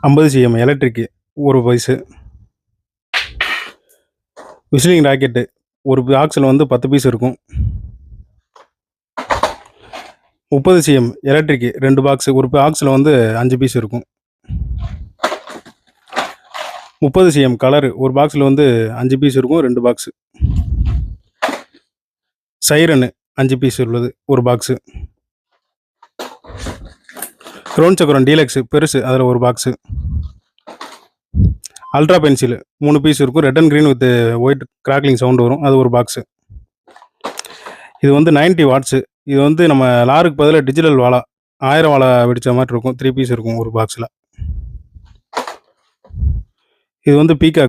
ஐம்பது CM electric ஒரு byes. Whistling rocket ஒரு பாக்ஸில் வந்து 10 பீஸ் இருக்கும். 30 சிஎம் எலக்ட்ரிக்கு 2 பாக்ஸு, ஒரு பாக்ஸில் வந்து 5 பீஸ் இருக்கும். 30 சிஎம் கலரு ஒரு பாக்ஸில் வந்து 5 பீஸ் இருக்கும், 2 பாக்ஸு. சைரனு 5 பீஸ் உள்ளது ஒரு பாக்ஸு. க்ரௌன் சக்கரம் டீலக்ஸு பெருசு, அதில் ஒரு பாக்ஸு. அல்ட்ரா பென்சில் 3 பீஸ் இருக்கும், red and green with white crackling sound வரும், அது ஒரு பாக்ஸு. இது வந்து 90 வாட்ஸு. இது வந்து நம்ம லாருக்கு பதிலாக டிஜிட்டல் வாலா 1000 வாலா வெடித்த மாதிரி இருக்கும், 3 பீஸ் இருக்கும் ஒரு பாக்ஸில். இது வந்து பீகாக்